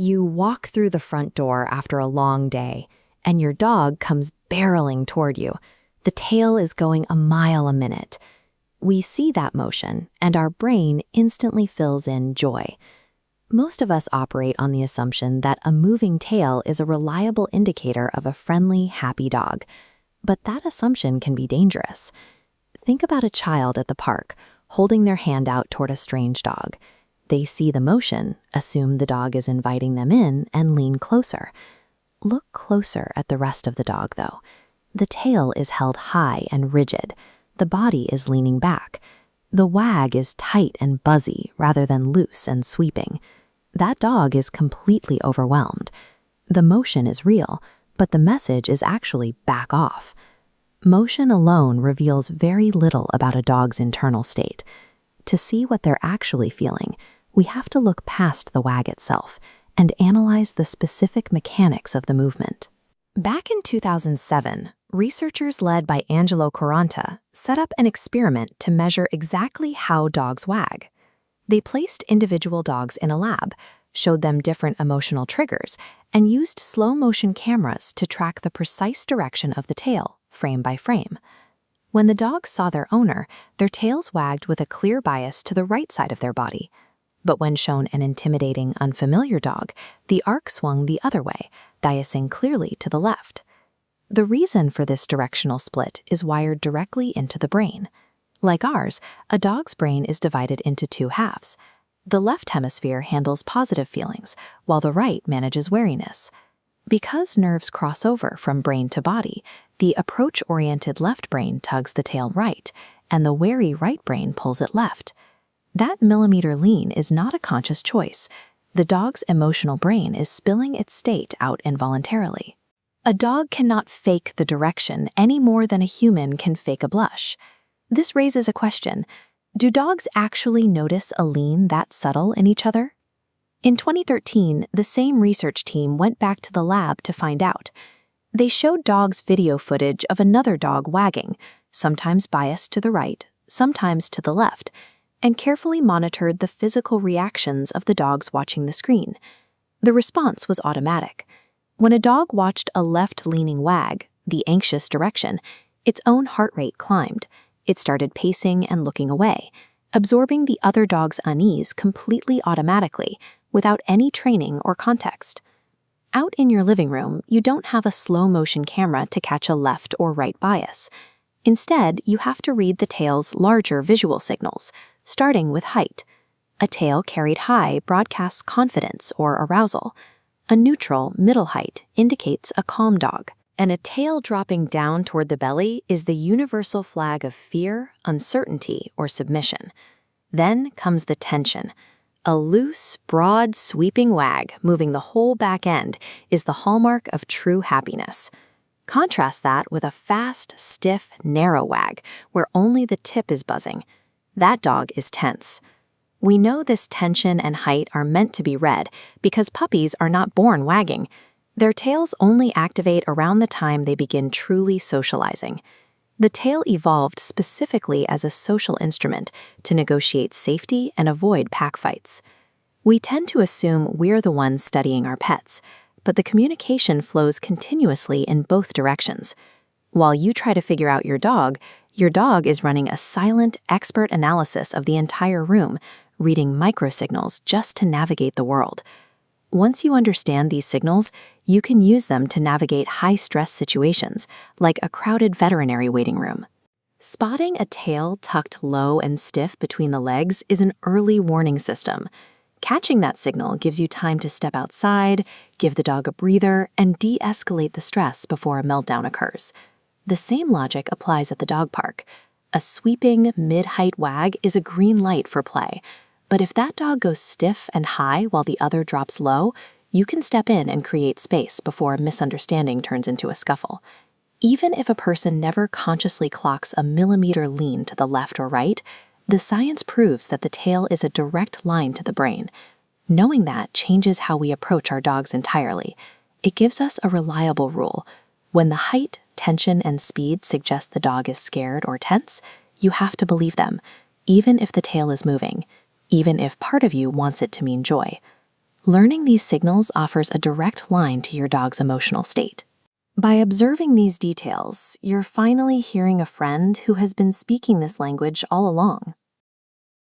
You walk through the front door after a long day, and your dog comes barreling toward you. The tail is going a mile a minute. We see that motion, and our brain instantly fills in joy. Most of us operate on the assumption that a moving tail is a reliable indicator of a friendly, happy dog. But that assumption can be dangerous. Think about a child at the park, holding their hand out toward a strange dog. They see the motion, assume the dog is inviting them in, and lean closer. Look closer at the rest of the dog, though. The tail is held high and rigid. The body is leaning back. The wag is tight and buzzy rather than loose and sweeping. That dog is completely overwhelmed. The motion is real, but the message is actually back off. Motion alone reveals very little about a dog's internal state. To see what they're actually feeling, we have to look past the wag itself and analyze the specific mechanics of the movement. Back in 2007, researchers led by Quaranta set up an experiment to measure exactly how dogs wag. They placed individual dogs in a lab, showed them different emotional triggers, and used slow-motion cameras to track the precise direction of the tail, frame by frame. When the dogs saw their owner, their tails wagged with a clear bias to the right side of their body. But when shown an intimidating, unfamiliar dog, the arc swung the other way, biasing clearly to the left. The reason for this directional split is wired directly into the brain. Like ours, a dog's brain is divided into two halves. The left hemisphere handles positive feelings, while the right manages wariness. Because nerves cross over from brain to body, the approach-oriented left brain tugs the tail right, and the wary right brain pulls it left. That millimeter lean is not a conscious choice. The dog's emotional brain is spilling its state out involuntarily. A dog cannot fake the direction any more than a human can fake a blush. This raises a question. Do dogs actually notice a lean that subtle in each other? In 2013, the same research team went back to the lab to find out. They showed dogs video footage of another dog wagging, sometimes biased to the right, sometimes to the left, and carefully monitored the physical reactions of the dogs watching the screen. The response was automatic. When a dog watched a left-leaning wag, the anxious direction, its own heart rate climbed. It started pacing and looking away, absorbing the other dog's unease completely automatically, without any training or context. Out in your living room, you don't have a slow-motion camera to catch a left or right bias. Instead, you have to read the tail's larger visual signals, starting with height. A tail carried high broadcasts confidence or arousal. A neutral, middle height indicates a calm dog. And a tail dropping down toward the belly is the universal flag of fear, uncertainty, or submission. Then comes the tension. A loose, broad, sweeping wag moving the whole back end is the hallmark of true happiness. Contrast that with a fast, stiff, narrow wag where only the tip is buzzing. That dog is tense. We know this tension and height are meant to be read because puppies are not born wagging. Their tails only activate around the time they begin truly socializing. The tail evolved specifically as a social instrument to negotiate safety and avoid pack fights. We tend to assume we're the ones studying our pets, but the communication flows continuously in both directions. While you try to figure out your dog is running a silent, expert analysis of the entire room, reading microsignals just to navigate the world. Once you understand these signals, you can use them to navigate high-stress situations, like a crowded veterinary waiting room. Spotting a tail tucked low and stiff between the legs is an early warning system. Catching that signal gives you time to step outside, give the dog a breather, and de-escalate the stress before a meltdown occurs. The same logic applies at the dog park. A sweeping, mid-height wag is a green light for play. But if that dog goes stiff and high while the other drops low, you can step in and create space before a misunderstanding turns into a scuffle. Even if a person never consciously clocks a millimeter lean to the left or right, the science proves that the tail is a direct line to the brain. Knowing that changes how we approach our dogs entirely. It gives us a reliable rule. When the height, tension, and speed suggest the dog is scared or tense, you have to believe them, even if the tail is moving, even if part of you wants it to mean joy. Learning these signals offers a direct line to your dog's emotional state. By observing these details, you're finally hearing a friend who has been speaking this language all along.